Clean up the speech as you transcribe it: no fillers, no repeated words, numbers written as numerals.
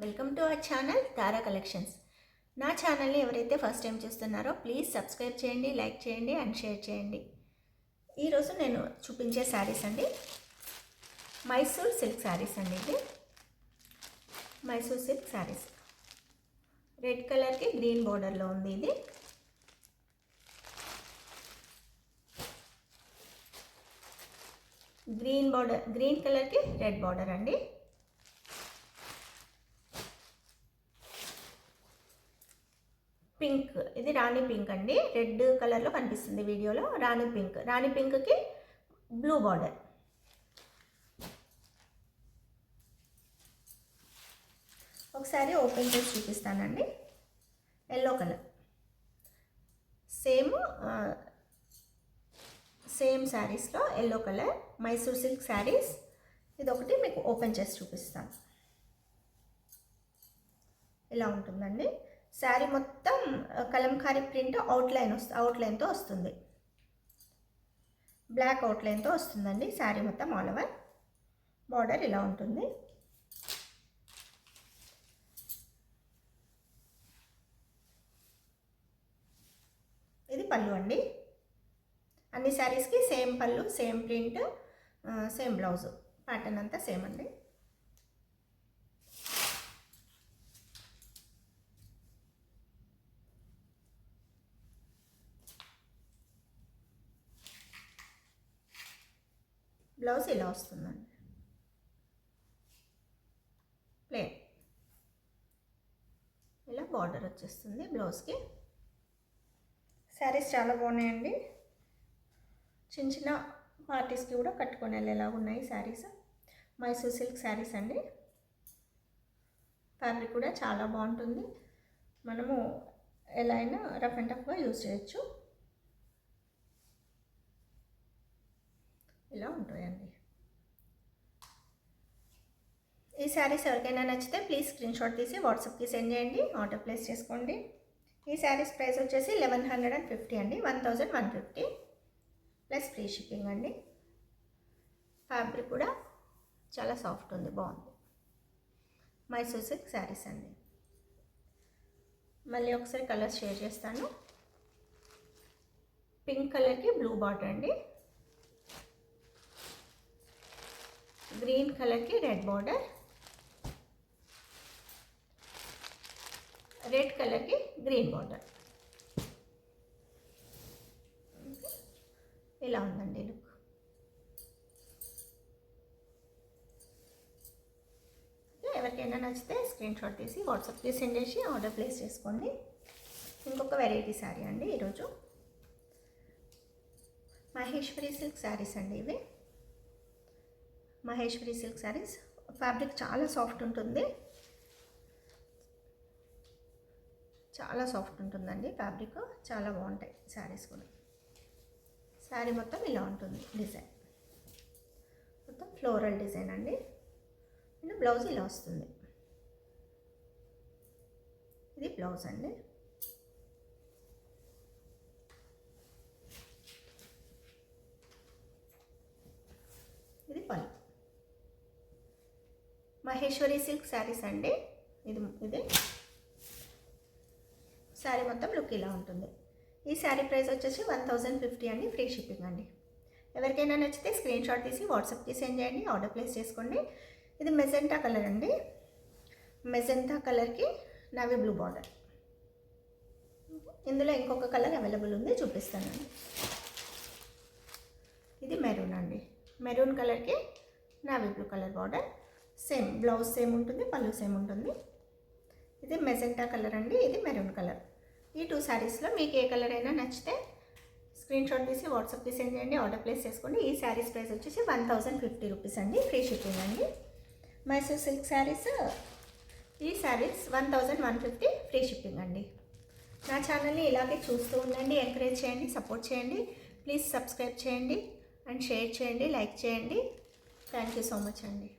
Welcome to our channel Tara collections. నా ఛానల్ని ఎవరైతే ఫస్ట్ టైం చూస్తున్నారో ప్లీజ్ సబ్స్క్రైబ్ చేయండి, లైక్ చేయండి అండ్ షేర్ చేయండి. ఈరోజు నేను చూపించే శారీస్ అండి మైసూర్ సిల్క్ శారీస్ అండి. ఇది మైసూర్ సిల్క్ శారీస్ రెడ్ కలర్కి గ్రీన్ బోర్డర్లో ఉంది. ఇది గ్రీన్ కలర్కి రెడ్ బార్డర్ అండి. పింక్, ఇది రాణి పింక్ అండి. రెడ్ కలర్లో కనిపిస్తుంది వీడియోలో. రాణి పింక్కి బ్లూ బార్డర్. ఒకసారి ఓపెన్ చేసి చూపిస్తానండి. ఎల్లో కలర్ సేమ్ శారీస్లో yellow colour Mysore silk saris. ఇది ఒకటి మీకు ఓపెన్ చేసి చూపిస్తాను. ఇలా ఉంటుందండి శారీ మొత్తం. కలంకారీ ప్రింట్ అవుట్లైన్తో వస్తుంది. బ్లాక్ అవుట్లైన్తో వస్తుందండి శారీ మొత్తం. ఆల్ ఓవర్ బార్డర్ ఇలా ఉంటుంది. ఇది పళ్ళు అండి. అన్ని శారీస్కి సేమ్ పళ్ళు, same print, same blouse. Pattern అంతా సేమ్ అండి. బ్లౌజ్ ఇలా వస్తుందండి, ప్లేన్. ఇలా బార్డర్ వచ్చేస్తుంది బ్లౌజ్కి. శారీస్ చాలా బాగున్నాయండి. చిన్న చిన్న పార్టీస్కి కూడా కట్టుకొని వెళ్ళేలాగా ఉన్నాయి శారీస్. మైసూర్ సిల్క్ శారీస్ అండి. ఫ్యాబ్రిక్ కూడా చాలా బాగుంటుంది. మనము ఎలా అయినా రఫ్ అండ్ టఫ్గా యూజ్ చేయొచ్చు. ఇలా ఉంటాయండి ఈ శారీస్. ఎవరికైనా నచ్చితే ప్లీజ్ స్క్రీన్ షాట్ తీసి వాట్సాప్కి సెండ్ చేయండి, ఆర్డర్ ప్లేస్ చేసుకోండి. ఈ శారీస్ ప్రైస్ వచ్చేసి 1150 అండి. 1150 ప్లస్ ఫ్రీ షిప్పింగ్ అండి. ఫ్యాబ్రిక్ కూడా చాలా సాఫ్ట్ ఉంది, బాగుంది. మైసూర్ సిల్క్ శారీస్ అండి. మళ్ళీ ఒకసారి కలర్స్ షేర్ చేస్తాను. పింక్ కలర్కి బ్లూ బార్డర్ అండి. గ్రీన్ కలర్కి రెడ్ బార్డర్. రెడ్ కలర్కి గ్రీన్ బార్డర్. ఇలా ఉందండి లుక్. ఎవరికైనా నచ్చితే స్క్రీన్ షాట్ తీసి వాట్సాప్కి సెండ్ చేసి ఆర్డర్ ప్లేస్ చేసుకోండి. ఇంకొక వెరైటీ శారీ అండి ఈరోజు. మహేశ్వరి సిల్క్ శారీస్ అండి ఇవి. మహేశ్వరి సిల్క్ శారీస్. ఫ్యాబ్రిక్ చాలా సాఫ్ట్ ఉంటుంది, చాలా సాఫ్ట్ ఉంటుందండి ఫ్యాబ్రిక్. చాలా బాగుంటాయి శారీస్ కూడా. శారీ మొత్తం ఇలా ఉంటుంది. డిజైన్ మొత్తం ఫ్లోరల్ డిజైన్ అండి. అండ్ బ్లౌజ్ ఇలా వస్తుంది. ఇది బ్లౌజ్ అండి. ఇది పళ్ళు. మహేశ్వరి సిల్క్ శారీస్ అండి. ఇది శారీ మొత్తం లుక్ ఇలా ఉంటుంది. ఈ శారీ ప్రైస్ వచ్చేసి 1050 అండి. ఫ్రీ షిప్పింగ్ అండి. ఎవరికైనా నచ్చితే స్క్రీన్ షాట్ తీసి వాట్సాప్కి సెండ్ చేయండి, ఆర్డర్ ప్లేస్ చేసుకోండి. ఇది మెజెంటా కలర్ అండి. మెజెంటా కలర్కి నవీ బ్లూ బార్డర్. ఇందులో ఇంకొక కలర్ అవైలబుల్ ఉంది, చూపిస్తానండి. ఇది మెరూన్ అండి. మెరూన్ కలర్కి navy blue colour border. Same blouse same ఉంటుంది, పళ్ళు సేమ్ ఉంటుంది. ఇది మెజెంటా కలర్ అండి. ఇది మెరూన్ కలర్. ఈ 2 శారీస్లో మీకు ఏ కలర్ అయినా నచ్చితే స్క్రీన్ షాట్ తీసి వాట్సాప్కి సెండ్ చేయండి, ఆర్డర్ ప్లేస్ చేసుకోండి. ఈ శారీస్ ప్రైస్ వచ్చేసి 1050 రూపీస్ అండి. ఫ్రీ షిప్పింగ్ అండి. మైసూర్ సిల్క్ శారీస్. ఈ శారీస్ 1150 ఫ్రీ షిప్పింగ్ అండి. నా ఛానల్ని ఇలాగే చూస్తూ ఉండండి, ఎంకరేజ్ చేయండి, సపోర్ట్ చేయండి. ప్లీజ్ సబ్స్క్రైబ్ చేయండి అండ్ షేర్ చేయండి, లైక్ చేయండి. థ్యాంక్ యూ సో మచ్ అండి.